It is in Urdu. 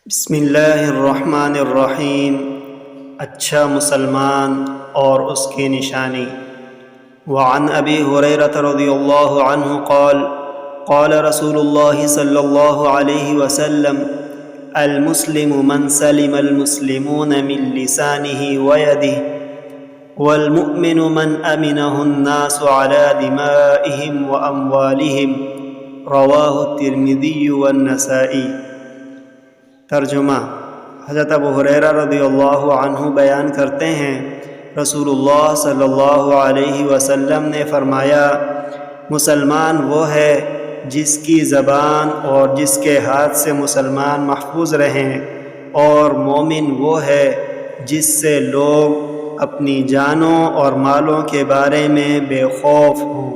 بسم اللہ الرحمن الرحیم۔ اچھا مسلمان اور اس کی نشانی۔ وعن ابی ہریرہ رضی اللہ عنہ قال قال رسول اللہ صلی اللہ علیہ وسلم المسلم من سلم المسلمون من لسانہ ویدہ والمؤمن من امنہ الناس علی دمائہم واموالہم رواہ الترمذی والنسائی۔ ترجمہ: حضرت ابو ہریرہ رضی اللہ عنہ بیان کرتے ہیں، رسول اللہ صلی اللہ علیہ وسلم نے فرمایا، مسلمان وہ ہے جس کی زبان اور جس کے ہاتھ سے مسلمان محفوظ رہیں، اور مومن وہ ہے جس سے لوگ اپنی جانوں اور مالوں کے بارے میں بے خوف ہوں۔